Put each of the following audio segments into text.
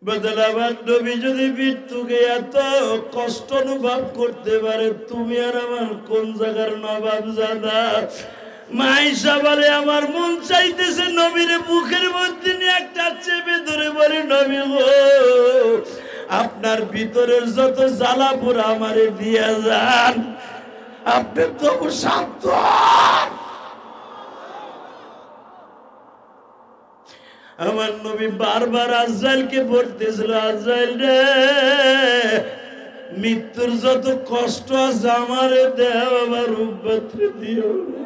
বদল আমার নবী যদি মৃত্যুকে এত কষ্ট অনুভব করতে পারে, তুমি আর আমার কোন জায়গার নবাব জাদা? মাইশা বলে আমার মন চাইতেছে নবীর বুকের মধ্যে নিয়ে একটা চেপে ধরে বলে, নবী গো, আপনার ভিতরের যত জ্বালা পোড়া আমারে দিয়ে যান, আপনি তবু শান্ত। আমার নবী বারবার আজরাইলকে বলতেছিল, আজরাইল রে, মৃত্যুর যত কষ্ট আছে আমারে দেও, আমার উম্মতরে দিও না।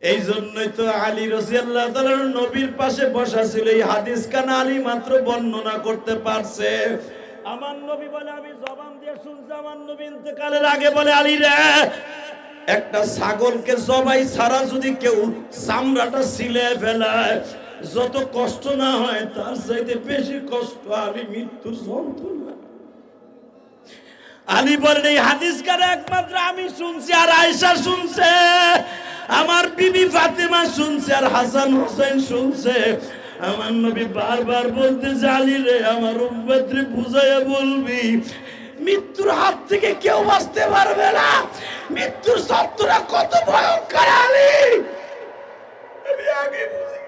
এই জন্যই তো আলী রাদিয়াল্লাহু তাআলা নবীর পাশে বসা ছিল। এই হাদিস কান আলী মাত্র বর্ণনা করতে পারছে। আমার নবী বলে, আমি জবান দিয়ে শুনছি, আমার নবী ইন্তেকালের আগে বলে, আলী রে, একটা ছাগলকে জবাই ছাড়া যদি কেউ চামড়াটা ছিলে ফেলায়, যত কষ্ট না হয় তার চাইতে বেশি কষ্ট আলী মৃত্যুর যন্ত্রণা। আলী বলেন, এই হাদিস কার একমাত্র আমি শুনছি, আর আয়েশা শুনছে, আমার বিবি ফাতেমা শুনছে, আর হাসান হোসেন শুনছে। আমার নবী বারবার বলতেছে, আলী রে, আমার উম্মতরে বুঝাইয়া বলবি, মৃত্যুর হাত থেকে কেউ বাঁচতে পারবে না, মৃত্যুর যন্ত্রণা কত ভয়ঙ্কর আলী আমি আগে বুঝি।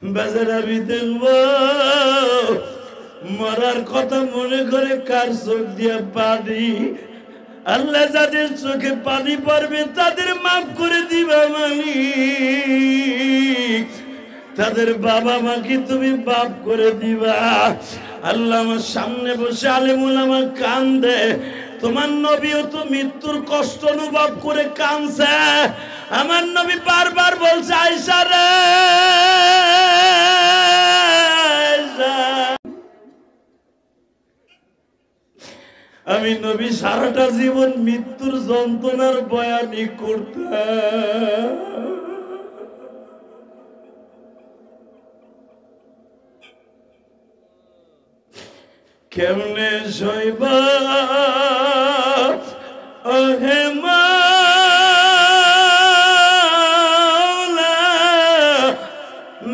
বাজার আমি দেখবো মরার কথা মনে করে কার চোখ দিয়ে পানি, আল্লাহ যাদের চোখে পানি পড়বে তাদের মাফ করে দিবা মালিক, তাদের বাবা মাকে তুমি মাফ করে দিবা। আল্লাহ আমার সামনে বসে আলেমুল আমার কান্দে, তোমার নবীও তো মৃত্যুর কষ্ট অনুভব করে কাঁদছে। আমার নবী বারবার বলছে, আয়েশা রে, আমি নবী সারাটা জীবন মৃত্যুর যন্ত্রণার বয়ানি করতাম। কেমনে সইবা ওহে মাওলা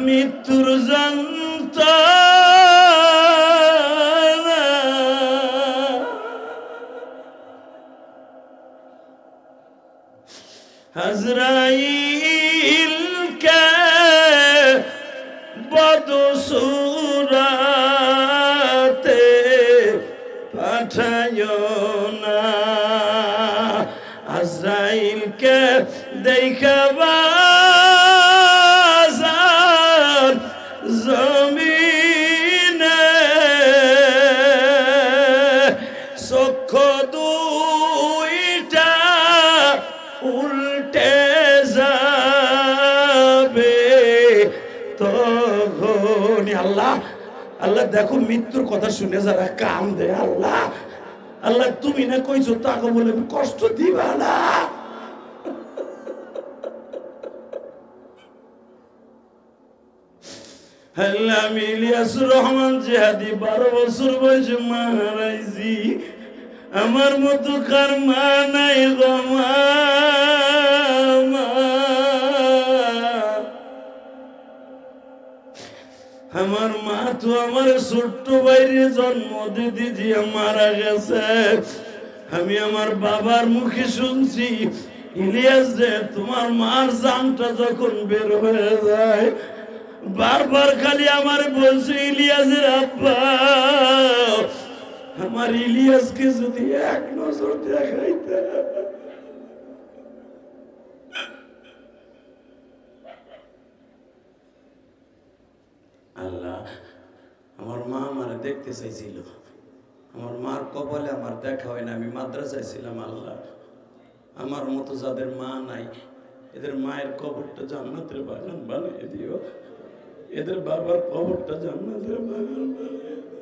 মৃত্যুর যন্ত্রণা, আজরাইলকে বদসুরাতে পাঠাইও না, আজরাইলকে দেখাবা জমিনে, চক্ষু দুইটা উল্টে যাবে তখন। আল্লাহ আল্লাহ দেখো মৃত্যুর কথা শুনে যারা কান্দে, আল্লাহ আল্লাহ তুমি না কইছো তাকে বলে কষ্ট দিবা না। আমি ইলিয়াসুর রহমান জিহাদি 12 বছর বয়সে মা হারাইছি, আমার মতো কার মা নাই গো মা। আমার মা তো আমার ছোট্ট ভাইরে জন্ম দিতে দিয়ে মারা গেছে। আমি আমার বাবার মুখে শুনছি, ইলিয়াস রে, তোমার মার জানটা যখন বের হয়ে যায়, বারবার খালি আমার বলছে, ইলিয়াসের আব্বা, আমার ইলিয়াসকে যদি এক নজর দেখাইতে। আল্লাহ, আমার মা আমার দেখতে চাইছিল, আমার মার কপালে আমার দেখা হয় না, আমি মাদ্রাসায় ছিলাম। আল্লাহ, আমার মতো যাদের মা নাই, এদের মায়ের কবরটা জান্নাতের বাগান বানিয়ে দিও, এদের বাবার কবরটা জান্নাতের বাগান বানিয়ে দিও।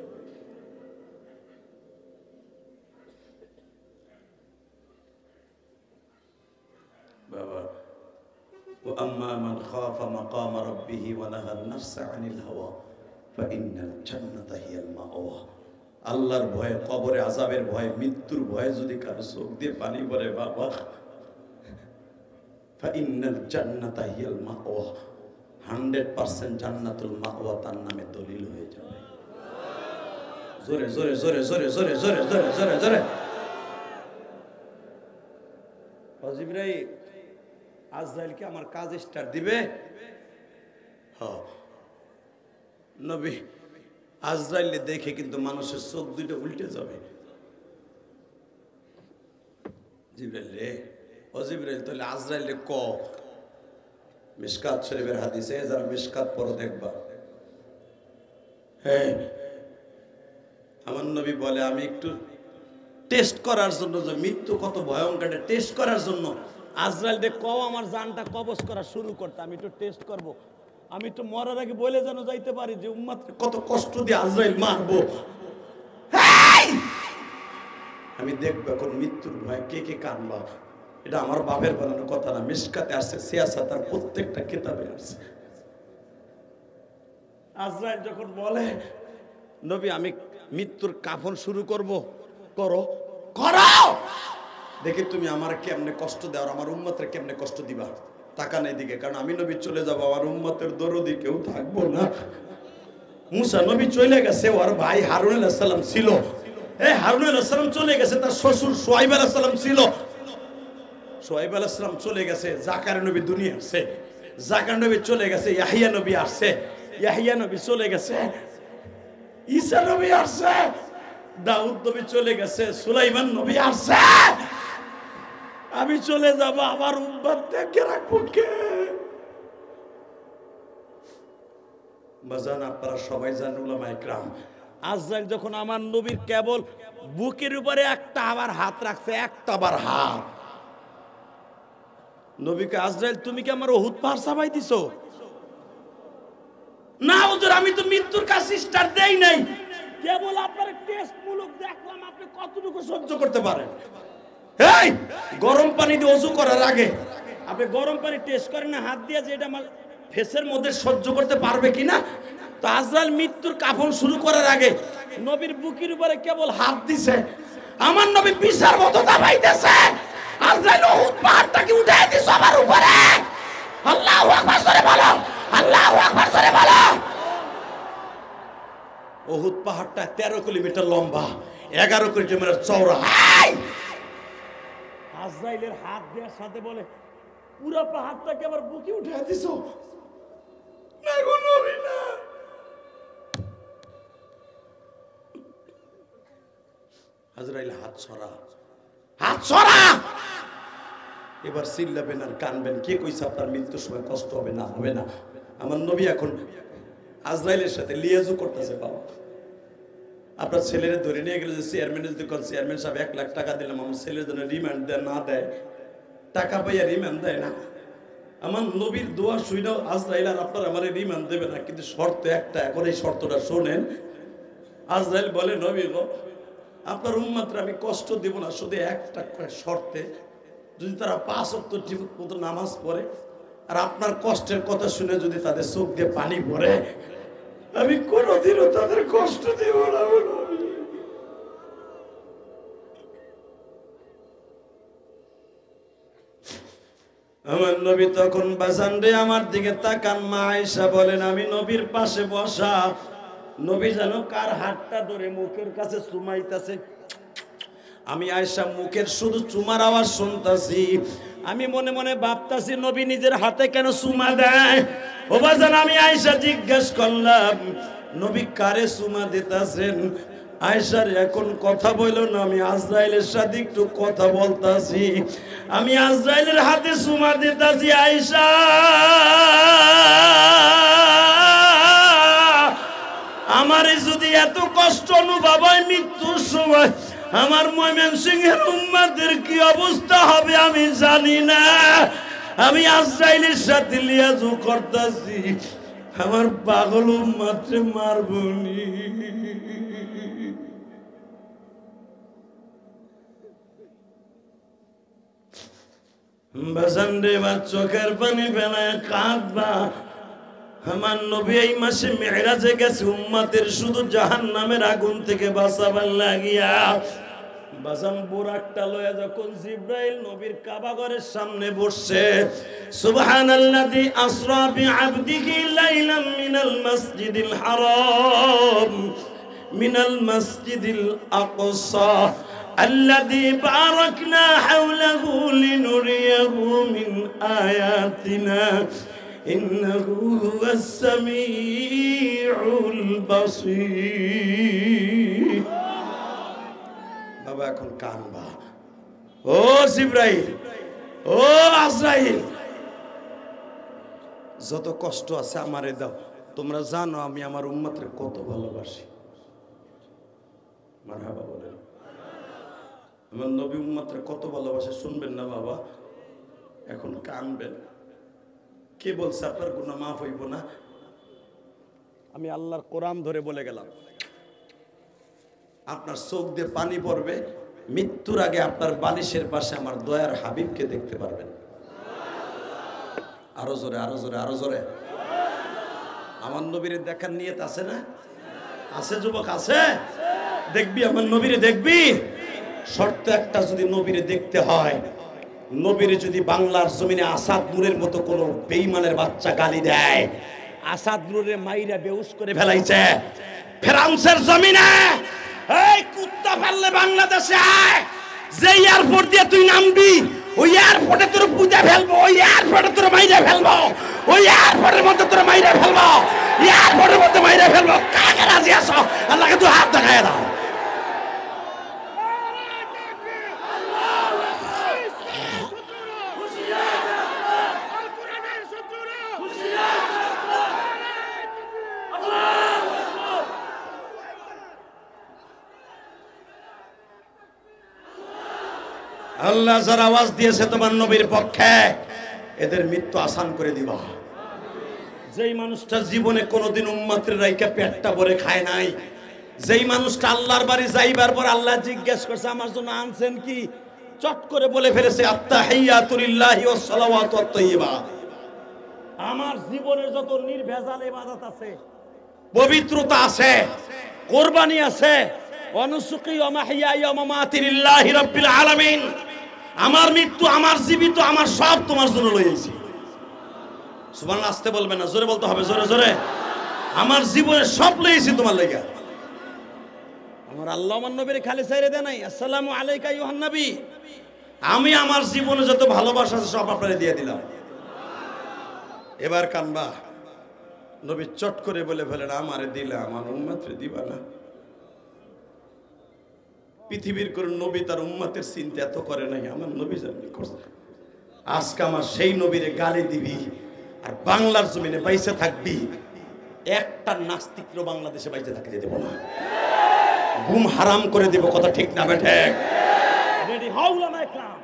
বাবা, وأما من خاف مقام ربه ونهى النفس عن الهوى فإن الجنة هي المأوى। আল্লাহর ভয়ে, কবরে আযাবের ভয়ে, মৃত্যুর ভয়ে যদি কারো চোখ দিয়ে পানি পড়ে, বাবা, ফাইন্নাল জান্নাতা হিয়াল মাওয়া, 100% জান্নাতুল মাওয়া তার নামে দলিল হয়ে যাবে। জোরে জোরে জোরে জোরে জোরে জোরে জোরে জোরে জোরে। জিবরাইল, আজরাইলকে আমার কাজ স্টার্ট দিবে। হ্যাঁ, নবী আজরাইলে দেখে কিন্তু মানুষের চোখ দুইটা উল্টে যাবে। জিবরাইল রে, ও জিবরাইল, তাহলে আজরাইলে ক। মিশকাত শরীফের হাদিসে, যারা মিশকাত পড়ো দেখবা, হ্যাঁ, আমার নবী বলে আমি একটু টেস্ট করার জন্য, যে মৃত্যু কত ভয়ঙ্কর, টেস্ট করার জন্য আজরাইল দে কও আমার জানটা কবজ করা শুরু করতে, আমি একটু টেস্ট করব, আমি একটু মরার আগে বলে যেন যাইতে পারি যে উম্মত কত কষ্ট দিয়ে আজরাইল মারবো। আমি দেখবো এখন মৃত্যুর ভয় কে কে কানবা। এটা আমার বাপের বানানো কথা না, মিশকাতে আসছে, সিয়াসা তার প্রত্যেকটা কিতাবে আসছে। আজরাইল যখন বলে নবী আমি মৃত্যুর কাফন শুরু করব, করো করো, দেখি তুমি আমার কেমনে কষ্ট দাও, আমার উম্মতের কেমনে কষ্ট দিবা। তাকান এদিকে, কারণ আমি নবী চলে যাব, আমার উম্মতের দরদি কেউ থাকবো না। মুসা নবী চলে গেছে, ওর ভাই হারুন আলাইহিস সালাম ছিল, এই হারুন আলাইহিস সালাম চলে গেছে, তার শ্বশুর শুআয়ব আলাইহিস সালাম ছিল, শুআয়ব আলাইহিস সালাম চলে গেছে, জাকারিয়া নবী দুনিয়া আসছে, জাকারিয়া নবী চলে গেছে, ইয়াহিয়া নবী আসছে, ইয়াহিয়া নবী চলে গেছে, ঈসা নবী আসছে, দাউদ নবী চলে গেছে, সুলাইমান নবী আসছে। আমি চলে যাব, আমার উম্মত দেখে রাখবো কে? বাজান আপনারা সবাই জানেন, উলামায়ে ইকরাম, আজরাইল যখন আমার নবীর কেবল বুকের উপরে একটা আবার হাত রাখছে, একটা আবার হাত, নবীকে আজরাইল তুমি কি আমার উহুদ পাহাড় চাপাই দিছো? না হুজুর, আমি তো মৃত্যুর কাজ স্টার্ট দেই নাই, কেবল আপনার টেস্ট মূলক দেখলাম আপনি কতটুকু সহ্য করতে পারেন। এই গরম পানি দিয়ে ওযু করার আগে আপনি গরম পানি টেস্ট করেন না হাত দিয়ে, যে এটা আমার ফেসের মধ্যে সহ্য করতে পারবে কিনা। তো আজরাইল মৃত্যুর কাফন শুরু করার আগে নবীর বুকের উপরে কেবল হাত দিছে, আমার নবী বিশার মতো দাবাইতেছে, আজরাইল উহুদ পাহাড়টাকে উঠায় দিছে আমার উপরে। আল্লাহু আকবার জোরে বলো, আল্লাহু আকবার জোরে বলো। উহুদ পাহাড়টা 13 কিলোমিটার লম্বা, 11 কিলোমিটার চওড়া। আজরাইলের হাত দেওয়ার সাথে বলে পুরো পাহাড়টাকে আবার বুকে উঠায় দিছো। না গো নবী না, আজরাইল হাত ছড়া, হাত ছড়া। এবার চিল্লাবেন আর কানবেন, কে কইছে আপনার মৃত্যুর সময় কষ্ট হবে না? হবে না। আমার নবী এখন আজরাইলের সাথে লিয়াজু করতেছে, বাবা আপনার ছেলেরা ধরে নিয়ে গেলে যে চেয়ারম্যানের দোকান, চেয়ারম্যান সাহেব 1 লাখ টাকা দিলাম, আমার ছেলের জন্য রিমান্ড দেয়, না দেয়, টাকা পাইয়া রিমান্ড দেয় না। আমার নবীর দোয়া শুইনাও আজরাইল আর আপনার আমার রিমান্ড দেবে না, কিন্তু শর্ত একটা, এখন এই শর্তটা শোনেন। আজরাইল বলে নবী গো, আপনার উম্মতরা আমি কষ্ট দেব না, শুধু একটা শর্তে, যদি তারা 5 ওয়াক্ত ঠিক মতো নামাজ পড়ে আর আপনার কষ্টের কথা শুনে যদি তাদের চোখ দিয়ে পানি পড়ে, আমি কোনোদিনও তাদের কষ্ট দেব না। আমার নবী তখন বাজান রে আমার দিকে তাকান, মা আয়েশা বলেন আমি নবীর পাশে বসা, নবী যেন কার হাতটা ধরে মুখের কাছে চুমাইতেছে, আমি আয়েশা মুখের শুধু চুমার আওয়াজ শুনতাছি, আমি মনে মনে ভাবতাছি নবী নিজের হাতে কেন চুমা দেয়। ও বাজান, আমি আয়েশা জিজ্ঞেস করলাম নবী কারে চুমা দিতাছেন? আয়েশার এখন কথা বললো না, আমি আজরাইলের সাথে একটু কথা বলতাছি, আমি আজরাইলের হাতে চুমা দিতাছি। আয়েশা আমারে যদি এত কষ্ট অনুভব হয় মৃত্যুর সময়, আমার ময়মনসিংহের উম্মতের কি অবস্থা হবে আমি জানি না। আমি আজরাইলের সাথে লিয়াজু করতেছি, আমার পাগল উম্মতরে মারবনি। বাজান রে, বা চোখের পানি ফেলায় কাঁদবা, আমার নবী এই মাসে মেরাজে গেছে উম্মতের শুধু জাহান্নামের আগুন থেকে বাঁচাবার লাগিয়া। বাজান বুরাকটা লয়া যখন জিব্রাইল নবীর কাবা ঘরের সামনে বসছে, সুবহানাল্লাযী আসরা বিআবদিহি লাইলাম মিনাল মাসজিদিল হারাম মিনাল মাসজিদিল আকসা আল্লাযী বারাকনা হাওলাহু লিনুরিয়াহু মিন আয়াতিনা ইন্নাহু হুয়াস সামিউল বাসীর। বাবা এখন কানবা। ও জিব্রাইল, ও আজরাইল, যত কষ্ট আছে আমারে দাও। তোমরা জানো আমি আমার উম্মতরে কত ভালোবাসি। মারহাবা বলেন। আমার নবী উম্মতরে কত ভালোবাসে শুনবেন না বাবা? এখন কানবেন। কে বলছে আপনার গুনাহ মাফ হইব না? আমি আল্লাহর কোরআন ধরে বলে গেলাম। আপনার চোখ দিয়ে পানি পড়বে, মৃত্যুর আগে আপনার বালিশের পাশে আমার দয়ার হাবিবকে দেখতে পারবেন। আরো জোরে, আরো জোরে, আরো জোরে। আমার নবীরে দেখার নিয়ত আছে না? আছে যুবক, আছে? দেখবি আমার নবীরে, দেখবি। শর্ত একটা, যদি নবীরে দেখতে হয়, নবীরে যদি বাংলার জমিনে আসাদ নূরের মতো কোন বেঈমানের বাচ্চা গালি দেয়, আসাদ নূরের মাইরা বেহুশ করে ফেলাইছে ফ্রান্সের জমিনে, এই কুত্তা পারলে বাংলাদেশে আয়, যে এয়ারপোর্ট দিয়ে তুই নামবি ওই এয়ারপোর্টে তোর পুজা ফেলবো, ওই এয়ারপোর্টে তোর মাইরা ফেলবো, ওই এয়ারপোর্টের মধ্যে তোর মাইরা ফেলবো, এয়ারপোর্টের মধ্যে মাইরা ফেলবো। কাকে রাজি আছো? আল্লাহকে তুই হাত দেখায় দাও। আল্লাহ যারা আওয়াজ দিয়েছে তোমার নবীর পক্ষে, এদের মৃত্যু আসান করে দিবা। যেই মানুষটা জীবনে কোনোদিন উম্মতের রাইকা পেটটা ভরে খায় নাই, যেই মানুষটা আল্লাহর বাড়ি যাইবার পর আল্লাহ জিজ্ঞেস করছে আমার জন্য আনছেন কি, চট করে বলে ফেলেছে আত্তাহিয়াতু লিল্লাহি ওয়াস সালাওয়াতু ওয়াত তাইয়্যিবাত। আমার জীবনের যত নির্ভেজাল ইবাদত আছে, পবিত্রতা আছে, কুরবানি আছে, অনুসুকি ওয়া মাহইয়ায়া ওয়া মামাতি লিল্লাহি রাব্বিল আলামিন। আমার মৃত্যু, আমার জীবিত, আমার সব তোমার জন্য লইছি। সুবহানাল্লাহ। আসতে বলবেন না, জোরে বলতে হবে, জোরে জোরে। আমার জীবনে সব লইছি তোমার লাগা। আমার আল্লাহ আমার নবীর খালি ছাইরে দেয় নাই, আসসালামু আলাইকা আইয়ুহান নবী। আমি আমার জীবনে যত ভালোবাসা আছে সব আপনারে দিয়ে দিলাম। এবার কানবা। নবী চট করে বলে ফেলেন আমারে দিলা, আমার উম্মতরে দিবা না? পৃথিবীর কোন নবী তার উম্মতের চিন্তা এত করে নাই, আমার নবী জানি করছে। আজকে আমার সেই নবীরে গালি দিবি আর বাংলার জমিনে বাইসে থাকবি, একটা নাস্তিকও বাংলাদেশে বাইসে থাকতে দেব না। ঘুম হারাম করে দেব, কথা ঠিক না বেঠে? রেডি হও উলামা ইকরাম,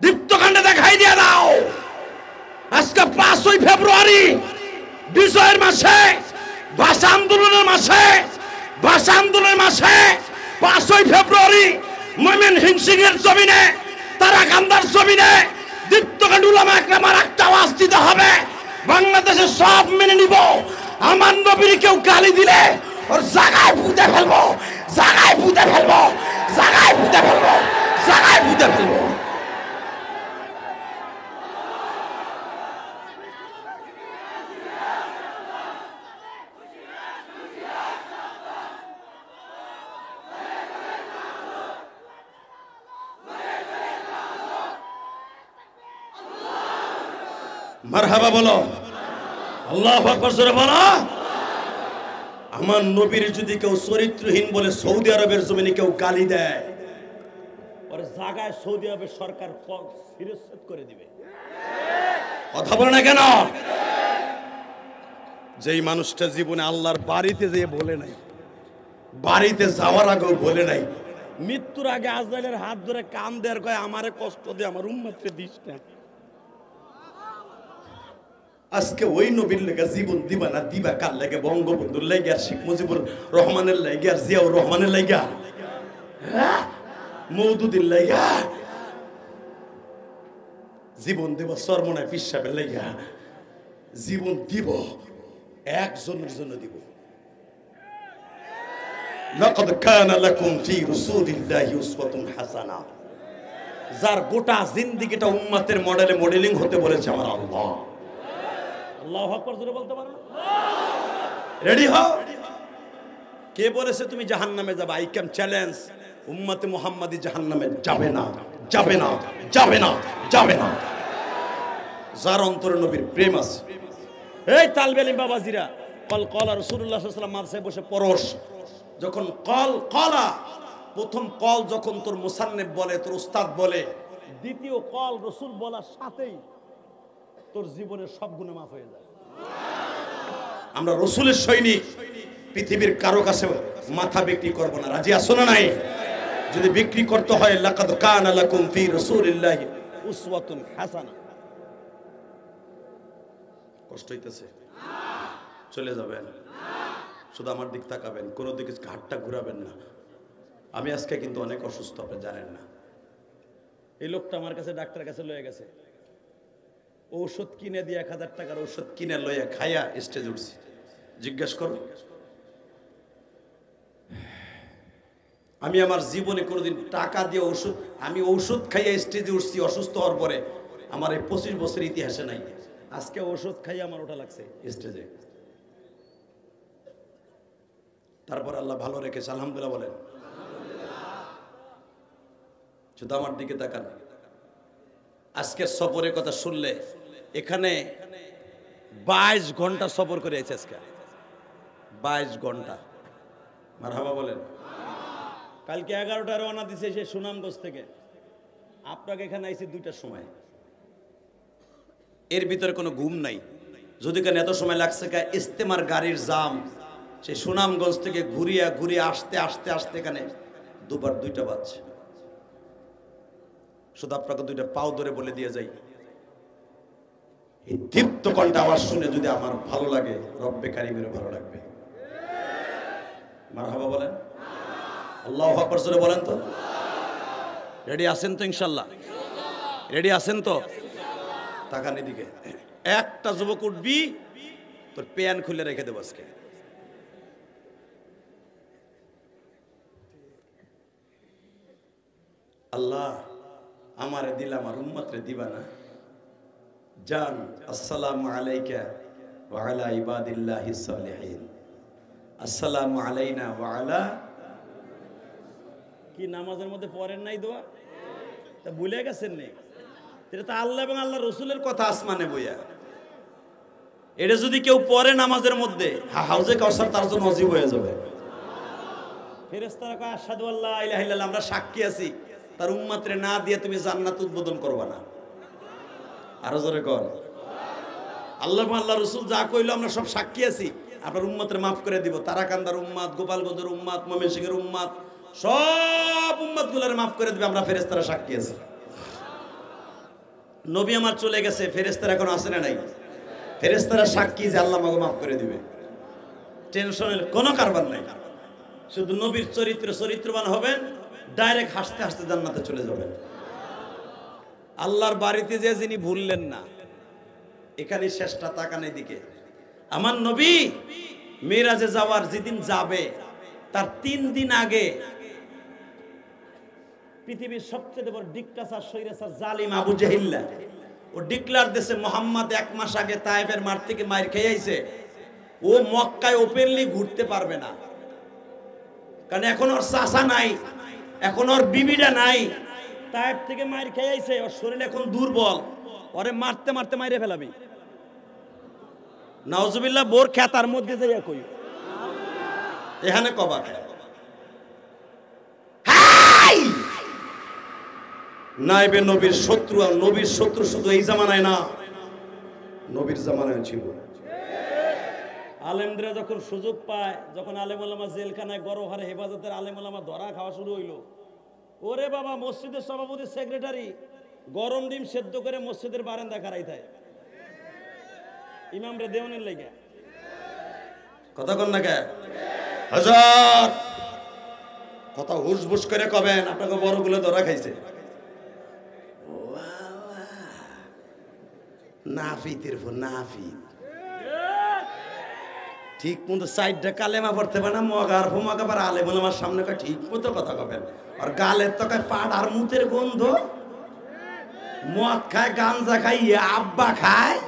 দীপ্তকাণ্ডে দেখাই দিয়ে দাও। আজকে 5ই ফেব্রুয়ারি বিজয়ের মাসে, ভাষা আন্দোলনের মাসে, ভাষা আন্দোলনের মাসে 5ই ফেব্রুয়ারি ময়মনসিংহ এর জমিনে, তারাকান্দার জমিনে দীপ্তকাণ্ড উলামা ইকরামের একটা আওয়াজ দিতে হবে। বাংলাদেশে সব মেনে নিব। আমার নবীর কেউ গালি দিলে ওর জায়গায় পুঁতে ফেলবো, জায়গায় পুঁতে ফেলবো, জায়গায় পুঁতে ফেলবো, জায়গায় পুঁতে ফেলবো। মারহাবা বলো, আল্লাহু আকবার জোরে বলো। আমার নবীর যদি কেউ চরিত্রহীন বলে সৌদি আরবের জমিনে কেউ গালি দেয়, ওর জায়গায় সৌদি আরবের সরকার শিরচ্ছেদ করে দিবে। কথা বলে না কেন? যেই মানুষটা জীবনে আল্লাহর বাড়িতে যেয়ে বলে নাই, বাড়িতে যাওয়ার আগেও বলে নাই, মৃত্যুর আগে আজরাইলের হাত ধরে কান দেয়ার কয় আমারে কষ্ট দে, আমার উম্মতকে দিস না। আজকে ওই নবীর লেগে জীবন দিবা না, দিবা কার লেগে? বঙ্গবন্ধুর লেগে, আর শেখ মুজিবুর রহমানের লেগে, আর জিয়াউর রহমানের লেগে, মওদুদের লেগে জীবন দেব। চরমনায় পীর সাহেবের লেগে জীবন দিব একজনের জন্য দিব। লাকাদ কানা লাকুম ফি রাসূলিল্লাহি উসওয়াতুন হাসানাহ। যার গোটা জিন্দেগিটা উম্মতের মডেলে মডেলিং হতে বলেছে আমার আল্লাহ। আল্লাহু আকবার জোরে বলতে পারো না? রেডি হও। কে বলেছে তুমি জাহান্নামে যাবে? আই ক্যান চ্যালেঞ্জ, উম্মতে মুহাম্মাদি জাহান্নামে যাবে না, যাবে না, যাবে না, যাবে না। যার অন্তরে নবীর প্রেম আছে। এই তালবেলিম বাবাজিরা, কল কলা রাসূলুল্লাহ সাল্লাল্লাহু আলাইহি ওয়াসাল্লাম মাদ্রাসায় বসে পড়স, যখন কল কলা প্রথম কল যখন তোর মুসান্নিফ বলে, তোর উস্তাদ বলে, দ্বিতীয় কল রাসূল বলার সাথেই তোর জীবনের সব গুনাহ মাফ হয়ে যায়। আমরা রাসূলের সৈনিক, পৃথিবীর কারো কাছে মাথা বিক্রি করব না। রাজি আছো না নাই? যদি বিক্রি করতে হয়, লাকাদ কানা লাকুম ফি রাসূলিল্লাহি উসওয়াতুন হাসানাহ। কষ্ট হইতেছে? চলে যাবেন, শুধু আমার দিক তাকাবেন, কোনো দিকে ঘাটটা ঘুরাবেন না। আমি আজকে কিন্তু অনেক অসুস্থ, আপনি জানেন না। এই লোকটা আমার কাছে ডাক্তারের কাছে লয়ে গেছে, ঔষধ কিনে দিয়ে 1000 টাকার ঔষধ কিনে লইয়া খাইয়া স্টেজ উঠছি। জিজ্ঞেস করো, আমি আমার জীবনে কোনোদিন টাকা দিয়ে ঔষধ, আমি ঔষধ খাইয়া স্টেজে উঠছি অসুস্থ হওয়ার পরে, আমার এই 25 বছর ইতিহাসে নাই। আজকে ওষুধ খাইয়া আমার ওঠা লাগছে স্টেজে। তারপর আল্লাহ ভালো রেখেছে, আলহামদুলিল্লাহ বলেন। শুধু আমার দিকে তাকান। আজকের সফরের কথা শুনলে, এখানে 22 ঘন্টা সফর করে আছে আজকে, 22 ঘন্টা। মারহাবা বলেন। কালকে 11টায় রওনা দিছে সে সুনামগঞ্জ থেকে, আপনাকে এখানে আইছি 2টার সময়। এর ভিতরে কোনো ঘুম নাই। যদি কেন এত সময় লাগছে, ইস্তেমার গাড়ির জাম, সেই সুনামগঞ্জ থেকে ঘুরিয়া ঘুরিয়ে আসতে আসতে আসতে এখানে 2টা বাজছে। শুধু আপনাকে 2টা পাও ধরে বলে দিয়ে যাই, এই দীপ্ত কণ্ঠা আওয়াজ শুনে যদি আমার ভালো লাগে, রব্বে কারিমেরও ভালো লাগবে। মারহাবা বলেন, আল্লাহু আকবার জোরে বলেন তো। রেডি আছেন তো? ইনশাআল্লাহ রেডি আছেন তো? তাকান এদিকে, একটা যুবক উঠবি, তোর প্যান খুলে রেখে দেবো আজকে। আল্লাহ আমারে দিলা, আমার উম্মতরে দিবা না? জান, আসসালামু আলাইকা ওয়া আলা ইবাদিল্লাহিস সালিহিন, আসসালামু আলাইনা ওয়া আলা। কি নামাজের মধ্যে পড়েন নাই দোয়া? তা ভুলে গেছেন নে? এটা তো আল্লাহ এবং আল্লাহ রসুলের কথা আসমানে বইয়া। এটা যদি কেউ পড়ে নামাজের মধ্যে, হাউজে কাউসার তার জন্য নজিব হয়ে যাবে। ফেরেশতারা কয় আশহাদু আল্লা ইলাহা ইল্লাল্লাহ, আমরা সাক্ষী আছি। তার উম্মতরে না দিয়ে তুমি জান্নাত উদ্বোধন করবা না। আরো জোরে কর। আল্লাহ এবং আল্লাহ রসুল যা কইলো আমরা সব সাক্ষী আছি, আপনার উম্মতরে মাফ করে দিব। তারাকান্দার উম্মত, গোপালগঞ্জের উম্মত, ময়মনসিংহের উম্মত, সব উম্মতগুলোরে মাফ করে দিবে। আমরা ফেরেশতারা সাক্ষী আছি। নবী আমার চলে গেছে, ফেরেশতারা এখন আসে না নাই? ফেরেশতারা সাক্ষী যে আল্লাহ আমাকে মাফ করে দিবে। টেনশনের কোনো কারবার নাই। শুধু নবীর চরিত্রবান হবেন, ডাইরেক্ট হাসতে হাসতে জান্নাতে চলে যাবেন। আল্লাহর বাড়িতে যে যিনি ভুললেন না, এখানে শেষটা তাকান এদিকে। আমার নবী মিরাজে যাওয়ার যেদিন যাবে, তার 3 দিন আগে পৃথিবীর সবচেয়ে বড় ডিক্টাচার, স্বৈরাচার, জালিম আবু জাহিল্লা, ও ডিক্লার দেশে মোহাম্মদ 1 মাস আগে তায়েফের মাঠ থেকে মার খেয়ে আইছে। ও মক্কায় ওপেনলি ঘুরতে পারবে না, কারণ এখন ওর চাচা নাই, এখন ওর বিবিটা নাই। তায়েফ থেকে মার খেয়ে আইছে, ওর শরীর এখন দুর্বল, ওরে মারতে মারতে মাইরে ফেলাবি। নাউজুবিল্লাহ। বোর খেতার মধ্যে যাইয়া কই এখানে কবা নাইবে নবীর শত্রু। আর নবীর শত্রু শুধু এই জামানায় না, নবীর জামানায় ছিল। আলেমরা যখন সুযোগ পায়, যখন আলেম ওলামা জেলখানায় গরহারে হেফাজতের আলেম ওলামা ধরা খাওয়া শুরু হইল, ওরে বাবা, মসজিদের সভাপতি সেক্রেটারি গরম ডিম সেদ্ধ করে মসজিদের বারান্দা খারাই থাকে ইমামরে দেওয়ানের লেগে। কথা কন না কে হাজার কথা হুসবুস করে কবেন, আপনাকে বড়গুলো ধরা খাইছে। নাফিতের পর নাফিত ঠিক মতো সাইডটা কালেমা পড়তে পারে না, মগার ফোমাকা পারে আলে বলে আমার সামনে ঠিক মতো কথা কবেন। আর গালের তো পাট আর মুতের গন্ধ, মদ খায়, গাঞ্জা খায়, আব্বা খায়,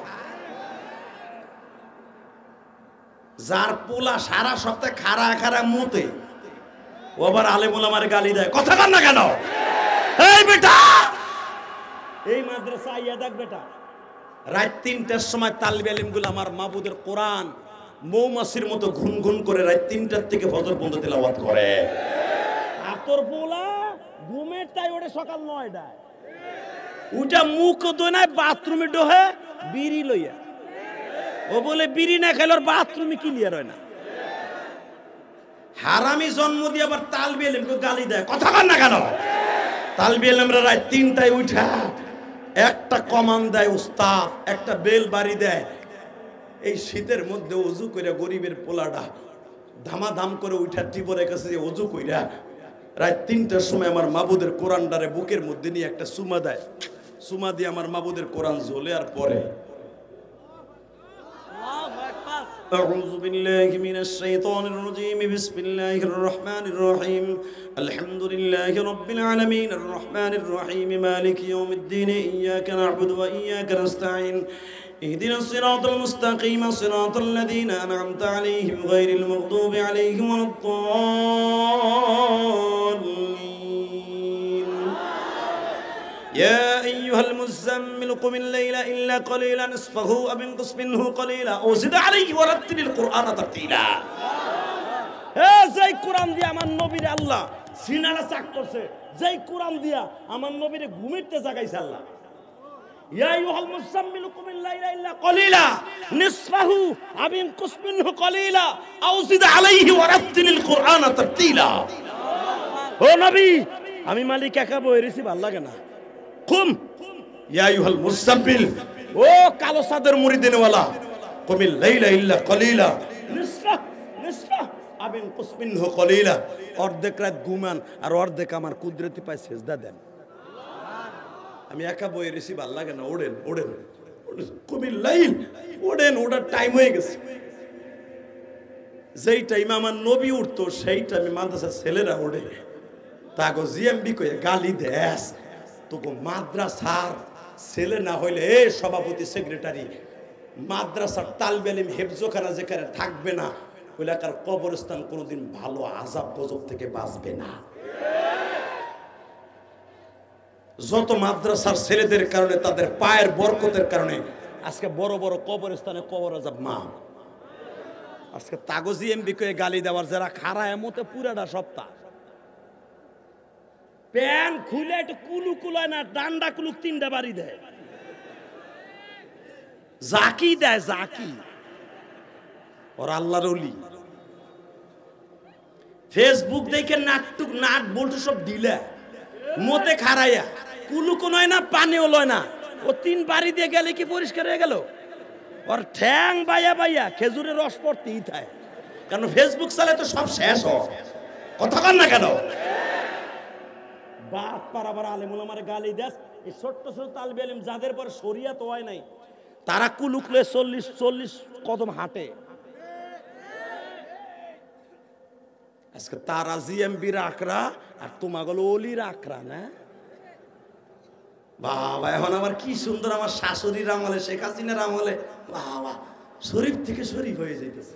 যার পোলা সারা সপ্তাহে খারা খারা মুতে, ও আবার আলে বলে আমার গালি দেয়। কথা কান না কেন? এই বেটা, এই মাদ্রাসা আইয়া দেখ বেটা, রাত ৩টার সময় তালিবে ইলমগুলো আমার মাবুদের কোরআন মৌমাছির মতো ঘুন ঘুন করে রাত ৩টার থেকে ফজর পর্যন্ত তেলাওয়াত করে। আর তোর পোলা ঘুমের তাই ওঠে সকাল ৯টায়, ওটা মুখ দোনায় বাথরুমে ডোহে বিড়ি লইয়া। ও বলে বিড়ি না খেলে ওর বাথরুমে ক্লিয়ার হয় না। হারামি জন্ম দিয়ে আবার তালিবে ইলমকে গালি দেয়। কথা কান না কেন? তালিবে ইলমরা রাত ৩টায় উঠা একটা কমান দেয় উস্তাদ, একটা বেল বাড়ি দেয়। এই শীতের মধ্যে ওযু কইরা গরিবের পোলাটা ধামাধাম করে উঠা টিবরের কাছে যে ওযু কইরা রাত ৩টার সময় আমার মাবুদের কোরআনটারে বুকের মধ্যে নিয়ে একটা সুমা দেয়। সুমা দিয়ে আমার মাবুদের কোরআন ঝোলে আর পরে أعوذ بالله من الشيطان الرجيم بسم الله الرحمن الرحيم الحمد لله رب العالمين الرحمن الرحيم مالك يوم الدين إياك نعبد وإياك نستعين اهدنا الصراط المستقيم صراط الذين أنعمت عليهم غير المغضوب عليهم ولا الضالين يا أيها المزمل قم الليل إلا قليلا نصفه أو انقص منه قليلا أو زد عليه ورتل القرآن ترتيلا। যেই কোরআন দিয়ে আমার নবীর আল্লাহ সিনারা চাক করছে, যেই কোরআন দিয়া আমার নবীরে ঘুমিতে জাগাইছে আল্লাহ। ইয়া আইয়ুহাল মুযাম্মিলু কুমিল লাইলা ইল্লা কলিলা নিসফাহু আও ইনকুস মিনহু কলিলা আও জিদ আলাইহি ওয়ারাত্তিলিল কুরআনা তারতিলা। ও নবী, আমি মালিক একা বই রিসিভ ভাল লাগে না। কুম ইয়া আইয়ুহাল মুযাম্মিল, ও কালো সাদের মুরিদিন ওয়ালা, কুমিল লাইলা ইল্লা কলিলা নিসফাহু আও ইনকুস মিনহু কলিলা। অর্ধেক রাত ঘুমান আর অর্ধেক আমার কুদরতি পায় সেজদা দেন। আমি একা বইয়ে রেসি ভাল লাগে না। ওড়েন ওড়েন কবির লাইল, ওড়েন, ওটার টাইম হয়ে গেছে। যেই টাইমে আমার নবী উঠতো সেই টাইমে মাদ্রাসার ছেলেরা ওড়ে। তাগো জিএমবি কয়ে গালি দেস, তোকে মাদ্রাসার ছেলে না হইলে এ সভাপতি সেক্রেটারি মাদ্রাসার তালবে ইলম হেফজখানা যেখানে থাকবে না ওই এলাকার কবরস্থান কোনোদিন ভালো আযাব গজব থেকে বাঁচবে না। যত মাদ্রাসার ছেলেদের কারণে, তাদের পায়ের বরকতের কারণে আজকে বড় বড় কবরস্থানে কবর আযাব মা। আজকে তাগজি এমবি কে গালি দেওয়ার যারা খারা এমতে পুরাটা সপ্তাহ প্যান খুলে একটু কুলু কুলায় না, ডান্ডা কুলুক 3টা বাড়ি দেয়, জাকি দেয়, জাকি ওর আল্লাহর ওলি। ফেসবুক দেখে নাটুক নাট বলতো সব ডিলা মতে খারাইয়া, কুলুকো নয় না, পানিও লয় না। ও 3 বাড়ি দিয়ে গেলে কি পরিষ্কার হয়ে গেল? ওর ঠ্যাং বাইয়া বাইয়া খেজুরের রস পড়তেই থাকে, কারণ ফেসবুক চালে তো সব শেষ হয়। কথা কন না কেন? বাপ পারাবার আলেম ওলামারে গালি দেস। এই ছোট্ট ছোট তালবে ইলম যাদের পর শরিয়াত হয় নাই, তারা কুলুকলে 40 কদম হাঁটে। আজকে তারা জিএমবি রাখরা আর তোমাগুলো ওলি রাখরা না। বাবা, এখন আমার কি সুন্দর আমার শাশুড়ির আমলে, শেখ হাসিনার আমলে বাবা শরীফ থেকে শরীফ হয়ে যাইতেছে।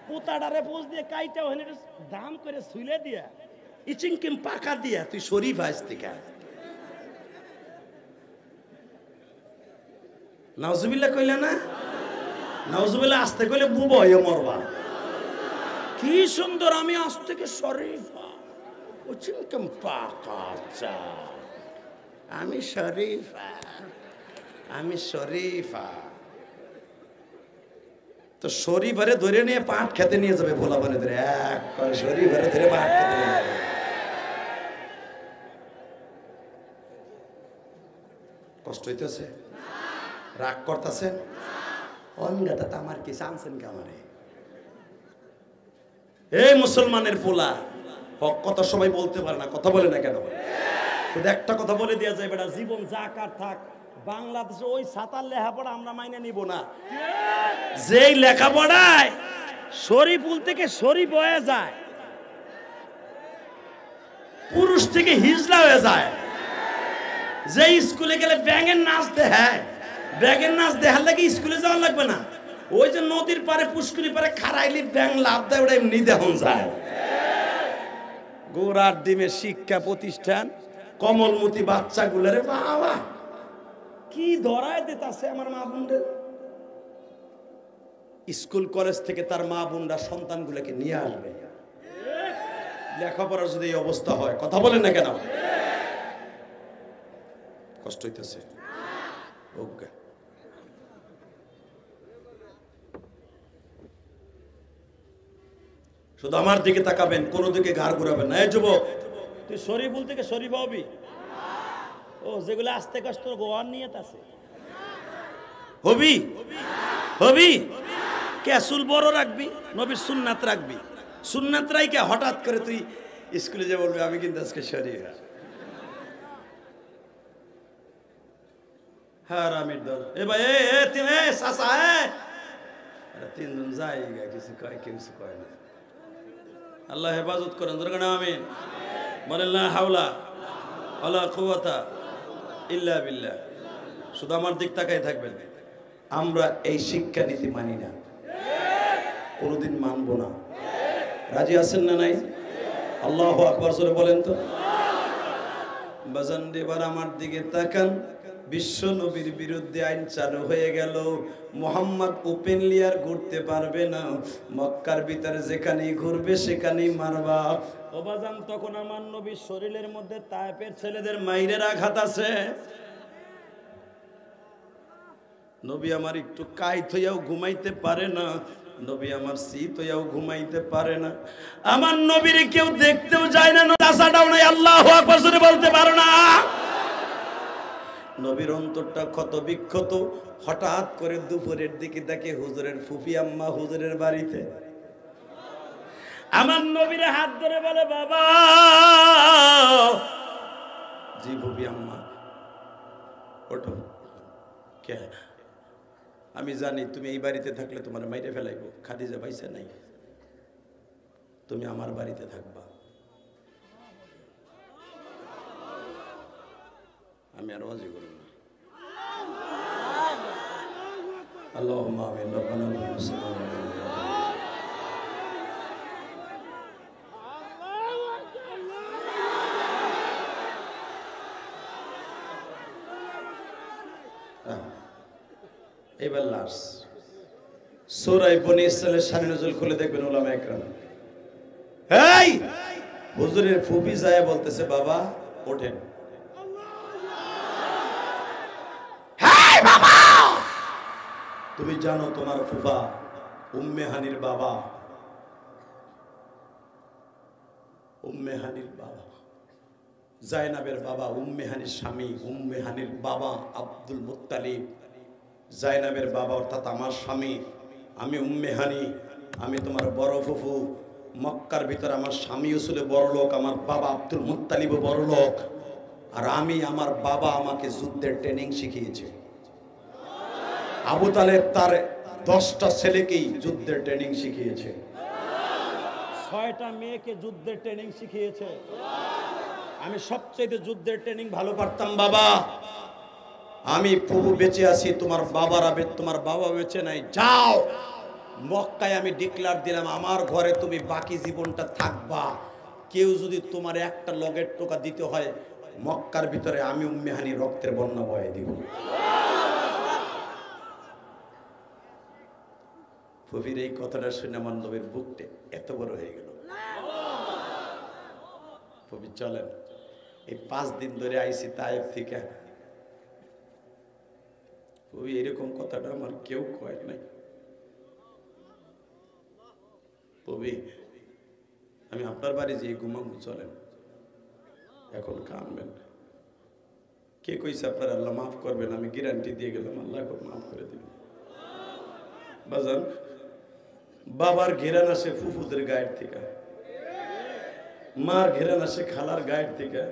পোতাডারে পোজ দিয়ে কাইটা ওখানে দাম করে ছুলে দিয়া ইচিংকিম পাকা দিয়া তুই শরীফ আইস থেকে। নাউজুবিল্লাহ কইলা না? নাউজুবিল্লাহ আসতে কইলে বুবো হয়ে মরবা। কি সুন্দর আমি আজ থেকে শরীফা, ইচিংকিম পাকা চা, আমি শরীফা, আমি শরীফা। তো শরীফারে ধরে নিয়ে পাট খেতে নিয়ে যাবে, ভোলা বলে ধরে এক করে শরীফারে ধরে পাট খেতে নিয়ে যাবে। কষ্ট হইতেছে? রাগ করতেছেন? অঙ্গাটা আমার কি চানছেন কামারে? এই মুসলমানের পোলা হক কথা সবাই বলতে পারে না, কথা বলে না কেন? শুধু একটা কথা বলে দেওয়া যায়, বেটা জীবন যাকার থাক, বাংলাদেশে ওই ছাতার লেখাপড়া আমরা মাইনে নিব না। যেই লেখাপড়ায় শরীফুল থেকে শরীফ হয়ে যায়, পুরুষ থেকে হিজলা হয়ে যায়, যে স্কুলে গেলে ব্যাঙের নাচ দেখায়, ব্যাঙের নাচ দেখার লাগে স্কুলে যাওয়া লাগবে না। ওই যে নদীর পারে পুষ্করি পারে খারাইলি ব্যাঙ লাভ দেয়, ওটা এমনি দেখুন যায়। গোড়ার ডিমের শিক্ষা প্রতিষ্ঠান কমলমতি বাচ্চাগুলারে বাবা কি ধরায় দিতেছে আমার মা বোনদের। স্কুল কলেজ থেকে তার মা বোনরা সন্তানগুলোকে নিয়ে আসবে। লেখাপড়ার যদি এই অবস্থা হয়, কথা বলেন না কেন? কষ্ট হইতেছে। ওকে, শুধু আমার দিকে তাকাবেন, কোন দিকে ঘাড় ঘুরাবেন না। এই যুবক, তুই শরীফুল থেকে শরীফ হবি? ও যেগুলো আস্তে কষ্ট গোয়ার নিয়ে আছে হবি হবি ক্যাসুল বড় রাখবি, নবীর সুন্নাত রাখবি। সুন্নাত রাইকে হঠাৎ করে তুই স্কুলে যে বলবি আমি কিন্তু আজকে শরীফ। হ্যাঁ আমির দল এ ভাই তুমি চাচা তিনজন যাই কিছু কয় কিছু কয় না। আল্লাহ হেফাজত করেন, দরকার আমিন বলেন না হাওলা ওয়ালা কুওয়াতা ইল্লা বিল্লাহ। শুধু আমার দিক তাকাই থাকবেন। আমরা এই শিক্ষা নীতি মানি না, কোনোদিন মানবো না। রাজি আছেন না নাই? আল্লাহু আকবার জোরে বলেন তো। বাজান এবার আমার দিকে তাকান। বিশ্ব নবীর বিরুদ্ধে আইন চালু হয়ে গেল। মোহাম্মদ ওপেনলি আর ঘুরতে পারবে না, মক্কার ভিতরে যেখানেই ঘুরবে সেখানেই মারবা। ও বাজান, তখন আমার নবীর শরীরের মধ্যে তায়েফের ছেলেদের মাইরের আঘাত আছে। নবী আমার একটু কাইত হইয়াও ঘুমাইতে পারে না, নবী আমার শীত হইয়াও ঘুমাইতে পারে না। আমার নবীর কেউ দেখতেও যায় না, চাচাটাও নাই। আল্লাহু আকবার জোরে বলতে পারো না? নবীর অন্তরটা ক্ষত বিক্ষত। হঠাৎ করে দুপুরের দিকে দেখে হুজুরের ফুফি আম্মা হুজুরের বাড়িতে। আমার নবীর হাত ধরে বলে বাবা। জি ফুফি আম্মা ওঠো। কে? আমি জানি তুমি এই বাড়িতে থাকলে তোমার মাইরে ফেলাইব। খাদিজা পাইছে নাই, তুমি আমার বাড়িতে থাকবা। আমি আর ওয়াজি করব না। আল্লাহুম্মা আমিন। রব্বানা সাল্লাল্লাহু আলাইহি এবার লাশ সূরা বনী ইসরাঈলের শানে নজুল খুলে দেখবেন উলামা ইকরাম। এই হুজুরের ফুফি যায় বলতেছে বাবা ওঠেন। হেই বাবা, তুমি জানো তোমার ফুফা উম্মে হানির বাবা, উম্মে হানির বাবা জায়নাবের বাবা, উম্মে হানির স্বামী, উম্মে হানির বাবা আব্দুল মুত্তালিব, জায়নাবের বাবা অর্থাৎ আমার স্বামী। আমি উম্মে হানি, আমি তোমার বড় ফুফু। মক্কার ভিতরে আমার স্বামীও ছিল বড় লোক, আমার বাবা আব্দুল মুত্তালিবও বড় লোক। আর আমি, আমার বাবা আমাকে যুদ্ধের ট্রেনিং শিখিয়েছে। আবু তালেব তার 10টা ছেলেকেই যুদ্ধের ট্রেনিং শিখিয়েছে, 6টা মেয়েকে যুদ্ধের ট্রেনিং শিখিয়েছে। আমি সবচেয়ে যুদ্ধের ট্রেনিং ভালো পারতাম বাবা। আমি প্রভু বেঁচে আছি, তোমার বাবা বেঁচে নাই। যাও মক্কায়, আমি ডিক্লার দিলাম আমার ঘরে তুমি বাকি জীবনটা থাকবা। কেউ যদি তোমার একটা লগের টোকা দিতে হয় মক্কার ভিতরে, আমি উম্মে হানি রক্তের বন্যা বয়ে দিব। ফুফির এই কথাটা শুনে আমার নবীর বুকটা এত বড় হয়ে গেল। ফুফি চলেন, এই 5 দিন ধরে আইসি তায়েফ থেকে। ফুফি এরকম কথাটা আমার কেউ কয় নাই। ফুফি আমি আপনার বাড়ি যেয়ে ঘুমাবো, চলেন। এখন কানবেন। কে কইছে আপনার আল্লাহ মাফ করবেন? আমি গ্যারান্টি দিয়ে গেলাম আল্লাহ মাফ করে দিবেন। বাজান, বাবার ঘেরান আসে ফুফুদের গায়ের থেকে, মার ঘেরান আসে খালার গায়ের থেকে,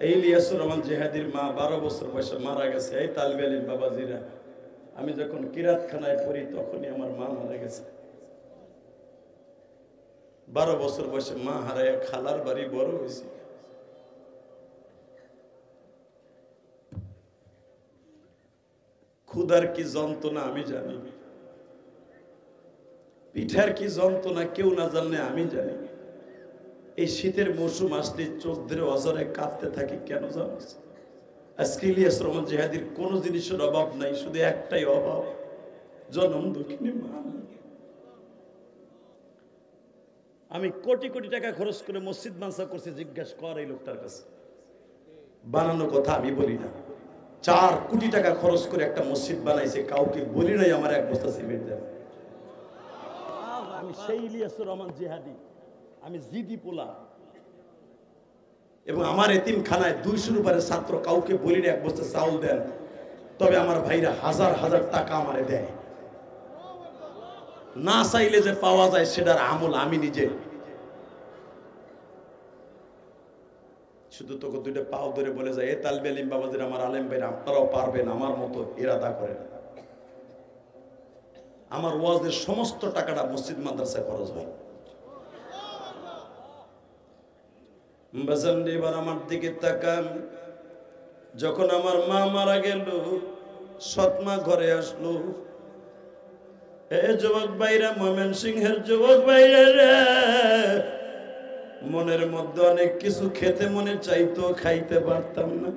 এই ইলিয়াসুর রহমান জিহাদির মা 12 বছর বয়সে মারা গেছে। এই তালিবে ইলম বাবাজিরা, আমি যখন কিরাতখানায় পড়ি তখনই আমার মা মারা গেছে। 12 বছর বয়সে মা হারায় খালার বাড়ি বড় হয়েছি। ক্ষুধার কি যন্ত্রণা আমি জানি, পিঠার কি যন্ত্রণা কেউ না জানলে আমি জানি। এই শীতের মৌসুম আসলে চোখ ধরে অজরে কাঁপতে থাকি কেন জানো? আজকে ইলিয়াস রহমান জিহাদির কোন জিনিসের অভাব নাই, শুধু একটাই অভাব, জনম দুঃখিনী মা। আমি কোটি কোটি টাকা খরচ করে মসজিদ মানসা করছি, জিজ্ঞাসা কর এই লোকটার কাছে, বানানো কথা আমি বলি না। 4 কোটি টাকা খরচ করে একটা মসজিদ বানাইছে, কাউকে বলি নাই আমার 1 বস্তা সিমেন্ট দেন। আমি সেই ইলিয়াসুর রহমান জিহাদি, আমি জিদি পোলা। এবং আমার এতিমখানায় 200-র উপরে ছাত্র, কাউকে বলি না 1 বস্তা চাউল দেন, তবে আমার ভাইরা হাজার হাজার টাকা আমারে দেয়। না চাইলে যে পাওয়া যায় সেটার আমল আমি নিজে। শুধু তোকে 2টা পাও ধরে বলে যায়, এ তালবে ইলম বাবাজির, আমার আলেম ভাইরা, আপনারাও পারবেন, আমার মতো ইরাদা করেন। আমার ওয়াজের সমস্ত টাকাটা মসজিদ মাদ্রাসায় খরচ হয়। এবার আমার দিকে তাকান, যখন আমার মা মারা গেল, সৎমা ঘরে আসলো। এ যুবক ভাইরা, ময়মনসিংহের যুবক ভাইরা রে, মনের মধ্যে অনেক কিছু খেতে মনে চাইতো, খাইতে পারতাম না।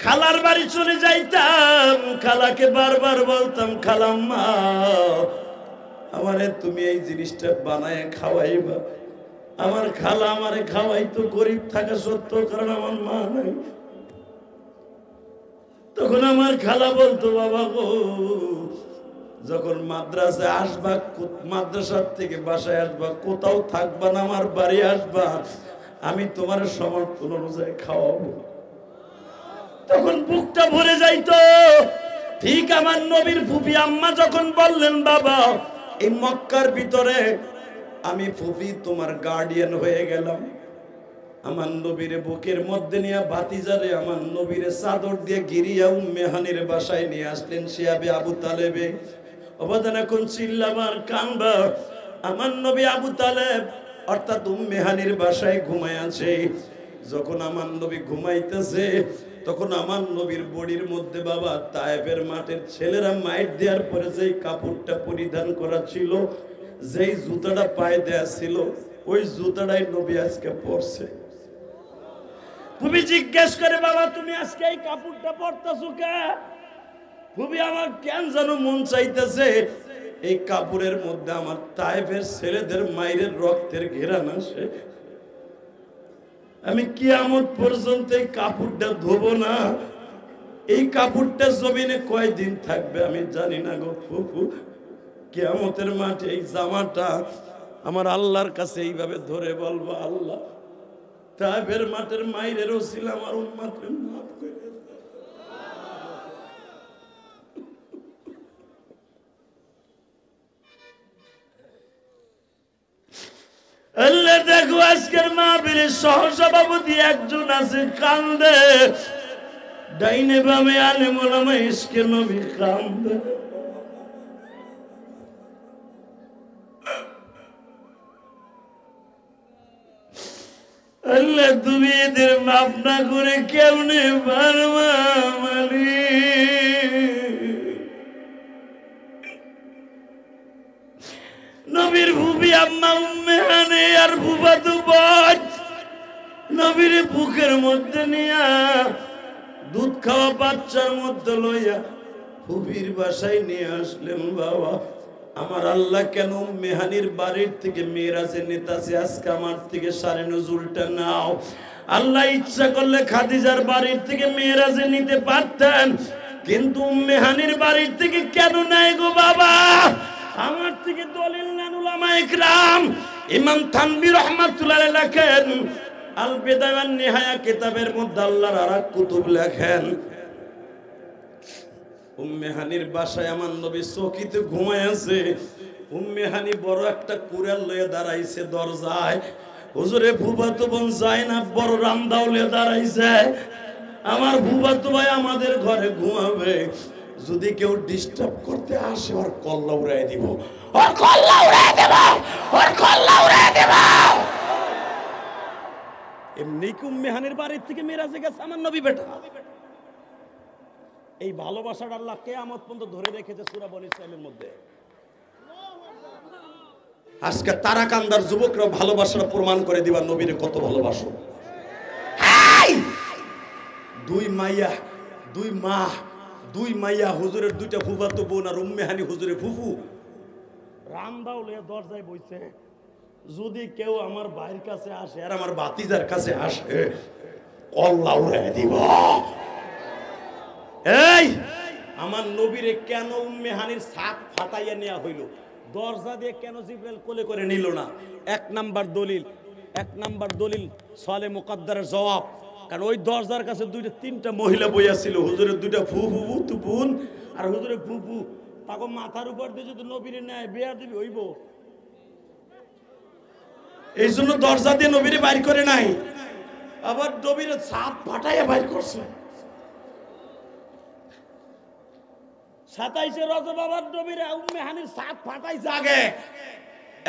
খালার বাড়ি চলে যাইতাম, খালাকে বারবার বলতাম, খালাম্মা আমারে তুমি এই জিনিসটা বানায় খাওয়াইবা। আমার খালা আমারে খাওয়াইতো, গরিব থাকা সত্ত্বেও, কারণ আমার মা নাই। তখন আমার খালা বলতো, বাবা গো, যখন মাদ্রাসায় আসবা, মাদ্রাসার থেকে বাসায় আসবা, কোথাও থাকবা না, আমার বাড়ি আসবা, আমি তোমার সমর্থন অনুযায়ী খাওয়াবো। তখন বুকটা ভরে যাইতো। ঠিক আমার নবীর ফুফি আম্মা যখন বললেন, বাবা এই মক্কার ভিতরে আমি ফুফি তোমার গার্ডিয়ান হয়ে গেলাম, আমার নবীরে বুকের মধ্যে নিয়ে ভাতিজারে আমার নবীরে চাদর দিয়ে গিরিয়া উম্মে হানির বাসায় নিয়ে আসলেন শিয়াবে আবু তালেবে। অবদান এখন চিল্লাবার কান্দা, আমার নবী আবু তালেব অর্থাৎ উম্মে হানির বাসায় ঘুমায় আছে। যখন আমার নবী ঘুমাইতেছে, তখন আমার নবীর বডির মধ্যে বাবা তায়েফের মাঠের ছেলেরা মাইট দেওয়ার পরে যেই কাপড়টা পরিধান করা ছিল, যেই জুতাটা পায়ে দেয়া ছিল, ওই জুতাটাই নবী আজকে পরছে। তুমি জিজ্ঞেস করে, বাবা তুমি আজকে এই কাপড়টা পরতেছো কে? খুবই আমার কেন যেন মন চাইতেছে এই কাপড়ের মধ্যে আমার তায়েফের ছেলেদের মায়ের রক্তের ঘেরান আসে। আমি কিয়ামত পর্যন্ত এই কাপড়টা ধোবো না। এই কাপড়টা জমিনে কয়দিন থাকবে আমি জানি না গো ফুফু। কিয়ামতের মাঠে এই জামাটা আমার আল্লাহর কাছে এইভাবে ধরে বলবো, আল্লাহ তায়েফের মাঠের মায়ের ওসিলা আমার উম্মতকে মাফ করে দাও। আল্লাহ দেখো, আজকের মাহফিলের সহসভাপতি একজন আছে, কান্দে, ডাইনে বামে আলেম ওলামা ইশকে নবী কান্দে। আল্লাহ তুমি এদের মাফ না করে কেমনে পারবা নবীর ফুফি আম্মা উম্মে হানি আর ফুফাতো বোন নবীর বুকের মধ্যে নিয়া দুধ খাওয়া বাচ্চার মধ্যে লইয়া ফুফির বাসায় নিয়ে আসলেন। বাবা আমার আল্লাহ কেন উম্মে হানির বাড়ির থেকে মেরাজে নিতাছে, আজকে আমার থেকে সারে নজুলটা নাও। আল্লাহ ইচ্ছা করলে খাদিজার বাড়ির থেকে মেরাজে নিতে পারতেন, কিন্তু উম্মে হানির বাড়ির থেকে কেন নাই গো বাবা? আমার থেকে দলিল নেন উলামায়ে ইকরাম। ইমাম থানবী রাহমাতুল্লাহ আলাইহি লেখেন, আল বিদায়া ওয়ান নিহায়া কিতাবের মধ্যে আল্লাহর আরেক কুতুব লেখেন, উম্মে হানির বাসায় আমার নবী চৌকিতে ঘুমায় আছে। উম্মে হানি বড় একটা কুড়াল লয়ে দাঁড়াইছে দরজায়। হুজুরে ফুফাতো বোন জাইনাব বড় রামদাউলে দাঁড়াইছে, আমার ফুফাতো ভাই আমাদের ঘরে ঘুমাবে, যদি কেউ ডিস্টার্ব করতে আসে ওর কল্লা উড়াই দিব, ওর কল্লা উড়াই দেব, ওর কল্লা উড়াই দেব। এমনি কি উম্মে হানির বাড়ির থেকে মেরাজে গেছে আমার নবী বেটা। এই ভালোবাসাটা আল্লাহ কিয়ামত পর্যন্ত ধরে রেখেছে সূরা বনী ইসরাঈলের মধ্যে। আজকে তারাকান্দার যুবকরা ভালোবাসাটা প্রমাণ করে দিবা নবীরে কত ভালোবাসো। দুই মাইয়া, দুই মা, দুই মাইয়া, হুজুরের দুইটা ফুফাতো বোন আর উম্মে হানি হুজুরের ফুফু রামদাউলে দরজায় বইছে, যদি কেউ আমার ভাইয়ের কাছে আসে আর আমার ভাতিজার কাছে আসে কল্লা উড়াই দিব। এই আমার নবীরে কেন উম্মে হানির ছাদ ফাটাইয়া নেওয়া হইল? দরজা দিয়ে কেন জিবরাইল কোলে করে নিল না? এক নাম্বার দলিল সালে মুকদ্দারের জবাব। কারণ ওই দরজার কাছে দুইটা তিনটা মহিলা বইয়া ছিল, হুজুরের দুইটা ফুফু তুপুন আর হুজুরের ফুফু, তাকে মাথার উপর দিয়ে যদি নবীরে নেয় বিয়া দিবি হইব, এই জন্য দরজা দিয়ে নবীরে বাইর করে নাই, আবার নবীরে ছাদ ফাটাইয়া বাইর করছে। 27 রজব আবার নবীরে উম্মে হানির ছাদ ফাটাইছে আগে।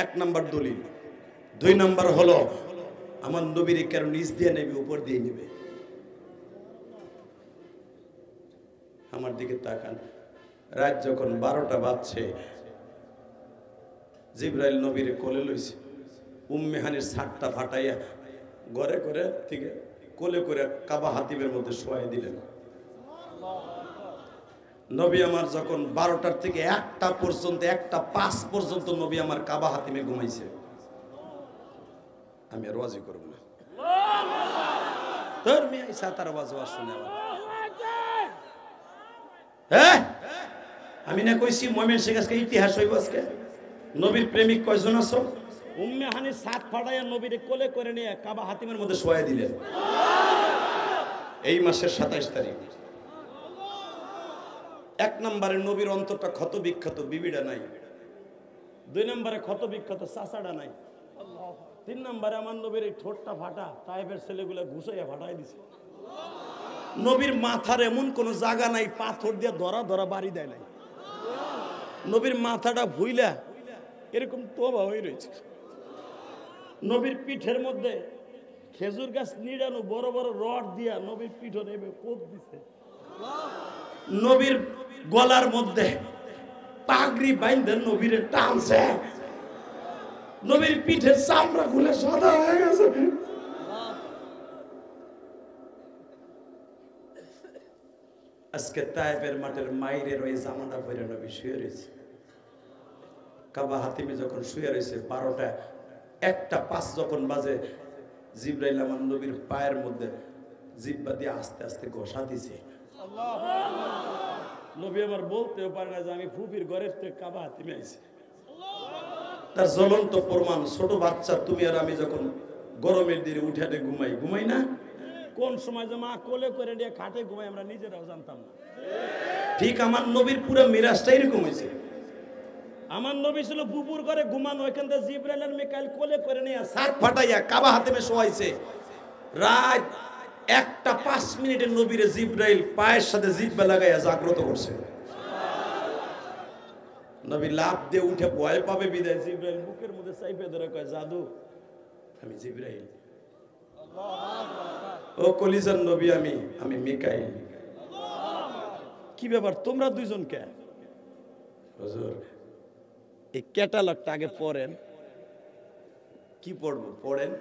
এক নাম্বার দলিল। দুই নাম্বার হলো আমার নবীরে কেন নিচ দিয়ে নেবে, উপর দিয়ে নেবে? আমার দিকে তাকান, রাত যখন 12টা বাজছে, জিবরাইল নবীরে কোলে লইছে, উম্মে হানির ছাদটা ফাটাইয়া ঘরে করে থেকে কোলে করে কাবা হাতিমের মধ্যে শোয়াই দিলেন। নবী আমার যখন 12টার থেকে 1টা পর্যন্ত, 1টা 5 পর্যন্ত নবী আমার কাবা হাতিমে ঘুমাইছে। আমি আর ওয়াজি করব না, তোর মিয়া সাতার ওয়াজ শুনে আবার। হ্যাঁ আমি না কইছি ময়মনসিংহ আজকে ইতিহাস হইব। আজকে নবীর প্রেমিক কয়জন আছো? উম্মে হানির ছাদ ফাটাইয়া নবীরে কোলে করে নিয়ে কাবা হাতিমের মধ্যে শোয়াই দিলেন এই মাসের 27 তারিখ। এক নম্বরে নবীর অন্তরটা ক্ষত বিক্ষত, বিবিটা নাই। 2 নম্বরে ক্ষত বিক্ষত, চাচাটা নাই। 3 নম্বরে আমার নবীর এই ঠোঁটটা ফাটা, তাইফের ছেলেগুলা ঘুষাইয়া ফাটাই দিছে। নবীর মাথার এমন কোন জায়গা নাই পাথর দিয়ে ধরা ধরা বাড়ি দেয় নাই। নবীর মাথাটা ভুইলা এরকম তোবা হয়ে রয়েছে। নবীর পিঠের মধ্যে খেজুর গাছ নিড়ানো বড় বড় রড দিয়া নবীর পিঠে নেবে কোপ দিছে। নবীর গলার মধ্যে পাগড়ি বাইন্ধে নবীরে টানছে, নবীর পিঠের চামড়া খুলে সাদা হয়ে গেছে। আজকে তায়েফের মাঠের মাইরের ওই জামাটা পরে নবী শুয়ে রয়েছে। কাবা হাতিমে যখন শুয়ে রয়েছে 12টা 1টা 5 যখন বাজে, জিবরাইল আমার নবীর পায়ের মধ্যে জিহ্বা দিয়ে আস্তে আস্তে ঘষা দিছে। নবী আমার বলতেও পারে না যে আমি ফুফির ঘরের থেকে কাবা হাতিমে আইছি। তার জ্বলন্ত প্রমাণ, ছোট বাচ্চা তুমি আর আমি যখন গরমের দিনে উঠাতে ঘুমাই না, কোন সময় যে মা কোলে করে নিয়ে খাটে ঘুমাই আমরা নিজেরাও জানতাম না। ঠিক আমার নবীর পুরো মিরাজটা এরকম হয়েছে। আমার নবী ছিল বুবুর ঘরে ঘুমানো, ওইখান থেকে জিবরাইল আর মিকাইল কোলে করে নিয়ে ছাদ ফাটাইয়া কাবা হাতিমে শোয়াইছে। রাত 1টা 5 নবীরে জিবরাইল পায়ের সাথে জিহ্বা লাগাইয়া জাগ্রত করছে। নবী লাফ দিয়ে উঠে ভয় পাবে বিদায় জিবরাইল বুকের মধ্যে চাইপে ধরে কয়, জাদু আমি জিবরাইল। ও কলিজার নবী আমি মিকাইল। কি ব্যাপার তোমরা দুইজন কে? হুজুর এই ক্যাটালগটা আগে পড়েন। কি পড়বো? পড়েন।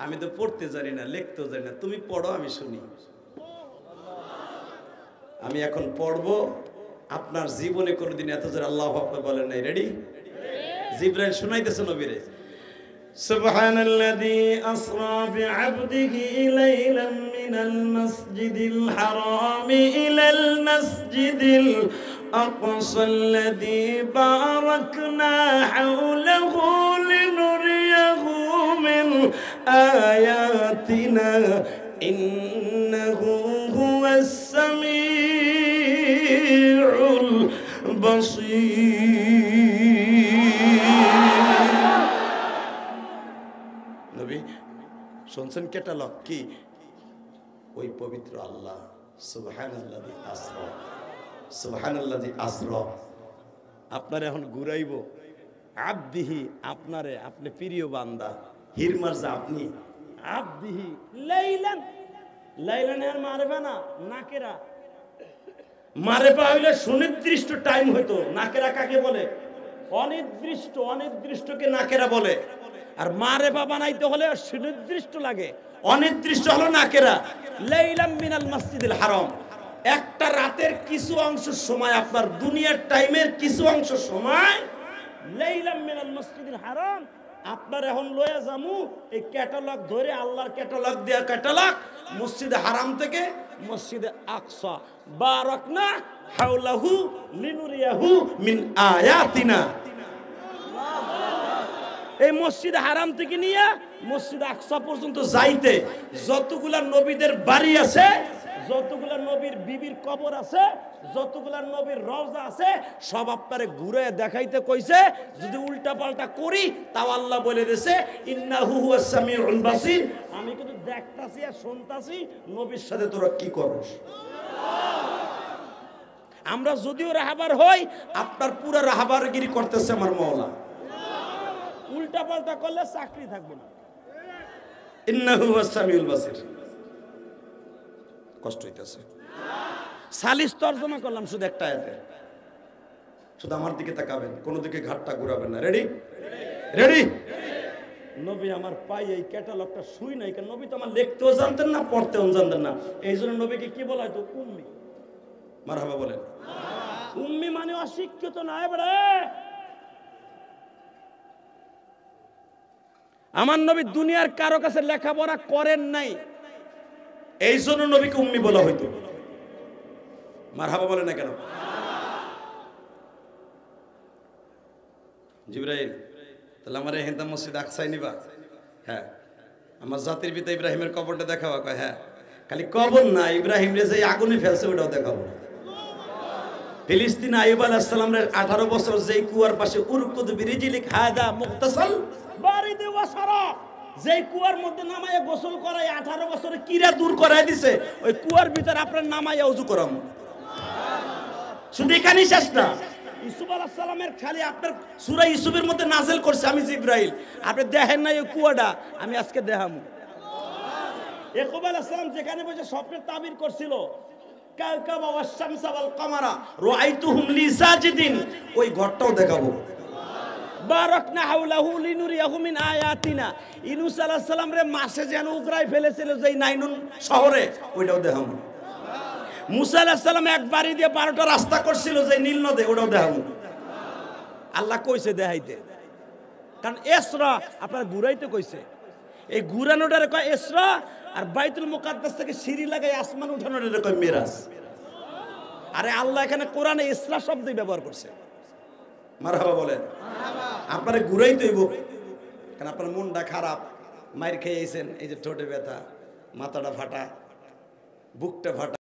আমি তো পড়তে জানি না, লিখতেও জানি না, তুমি পড়ো আমি শুনি। আমি এখন পড়বো। আপনার জীবনে কোনোদিন এত জোরে আল্লাহু আকবার বলেন নাই? রেডি? জিবরাইল শুনাইতেছে নবীরে, সুবহানাল্লাযী আসরা বিআবদিহি লাইলাম মিনাল মাসজিদিল হারামি ইলাল মাসজিদিল আকসাল্লাযী বারাকনা হাওলাহু লিনুরিয়াহু মিন আয়াতিনা ইন্নাহু হুয়াস সামিউল বাসীর। নবী শুনছেন ক্যাটালগ কি? ওই পবিত্র আল্লাহ সুবহানাল্লাযী আসরা, সুবহানাল্লাযী আসরা। আপনার এখন ঘুরাইব আবদিহি, আপনারে, আপনি প্রিয় বান্দা হিরমার্জা, আপনি আবদিহি লাইলান। লাইলান আর মারবে না, নাকেরা মারেফা হইলে সুনির্দিষ্ট টাইম হইতো। নাকেরা কাকে বলে? অনির্দিষ্ট, অনির্দিষ্টকে নাকেরা বলে। আর মারেফা বানাইতে হলে সুনির্দিষ্ট লাগে, অনির্দিষ্ট হলো নাকেরা। লাইলাম মিনাল মসজিদুল হারাম, একটা রাতের কিছু অংশ সময়, আপনার দুনিয়ার টাইমের কিছু অংশ সময় লাইলাম মিনাল মসজিদুল হারাম। আপনার এখন লয়া জামু এই ক্যাটালগ ধরে, আল্লাহর ক্যাটালগ দেয়া ক্যাটালগ, মসজিদে হারাম থেকে মসজিদে আকসা, বারাকনা হাওলাহু লিনুরিয়াহু মিন আয়াতিনা। এই মসজিদে হারাম থেকে নিয়ে মসজিদে আকসা পর্যন্ত যাইতে যতগুলা নবীদের বাড়ি আছে, যতগুলা নবীর বিবির কবর আছে, যতগুলা নবীর রওজা আছে, সব আপনারে ঘুরে দেখাইতে কইছে। যদি উল্টা পাল্টা করি তাও আল্লাহ বলে দিয়েছে ইন্নাহু হুয়াস সামিউল বাসীর, আমি কিন্তু দেখতাছি আর শুনতাছি নবীর সাথে তোরা কি করস। আমরা যদিও রাহাবার হই, আপনার পুরো রাহাবারগিরি করতেছে আমার মাওলা। উল্টা পাল্টা করলে চাকরি থাকবে না। ইন্নাহু হুয়াস সামিউল বাসীর। কষ্ট হইতেছে। সালিস তর্জমা করলাম শুধু একটা আয়াতে, শুধু আমার দিকে তাকাবেন, কোন দিকে ঘাটটা ঘুরাবেন না। রেডি? রেডি? নবী আমার পাই এই ক্যাটালগটা শুই নাই, কারণ নবী তো আমার লিখতেও জানতেন না, পড়তেও জানতেন না। এই জন্য নবীকে কি বলা হয়তো? উম্মি। মারহাবা বলেন। উম্মি মানে অশিক্ষিত না। এবারে আমার নবী দুনিয়ার কারো কাছে লেখাপড়া করেন নাই, এই জন্য নবীকে উম্মি বলা হইতো। মারহাবা বলে না কেন? জিবরাইল, তাহলে আমার হেন্দা মসজিদ আকসাই নিবা? হ্যাঁ। আমার জাতির পিতা ইব্রাহিমের কবরটা দেখাবা? কয় হ্যাঁ। খালি কবর না, ইব্রাহিম রে যে আগুনে ফেলছে ওটাও দেখাবো। ফিলিস্তিন আইয়ুব আলাইহিস সালামের 18 বছর যেই কুয়ার পাশে উরকুদ বিরিজিলিক হাদা মুগতাসাল বারিদে ওয়াসারা, যেই কুয়ার মধ্যে নামাইয়া গোসল করাই 18 বছরে কিরা দূর করাই দিছে, ওই কুয়ার ভিতর আপনার নামাইয়া ওযু করাম। শুধু এখানেই শেষ না, ইউসুফ আলাইহিস সালামের খালি আপনার সূরা ইউসুফের মধ্যে নাযিল করছে আমি জিবরাইল। আপনি দেখেন না এই কুয়াটা, আমি আজকে দেখামু। ইয়াকুব আলাইহিস সালাম যেখানে বসে স্বপ্নের তাবির করছিল, কাওকাবা ওয়াস শামসা ওয়াল কামারা রাআইতুহুম লি সাজিদিন, ওই ঘরটাও দেখাবো। বারাকনা হাওলাহু লিনুরিয়াহু মিন আয়াতিনা, ইউনূস আলাইহিস সালাম রে মাছে যেন উগরাই ফেলেছিল যেই নাইনুন শহরে, ওইটাও দেখাবো। মুসা আলাইহিস সালাম এক বাড়ি দিয়ে 12টা রাস্তা করছিল যে নীল নদে, ওটাও দেখাবো। আল্লাহ কইছে দেখাইতে, কারণ ইসরা আপনার ঘুরাইতে কইছে। এই ঘুরানোটারে কয় ইসরা, আর বাইতুল মুকাদ্দাস থেকে সিঁড়ি লাগাই আসমান উঠানোটারে কয় মিরাজ। আরে আল্লাহ এখানে কোরআনে ইসরা শব্দই ব্যবহার করছে। মারহাবা বলেন। আপনারে ঘুরাইতে হইব, কারণ আপনার মনটা খারাপ, মাইর খেয়েছেন, এই যে ঠোঁটে ব্যথা, মাথাটা ফাটা, বুকটা ফাটা।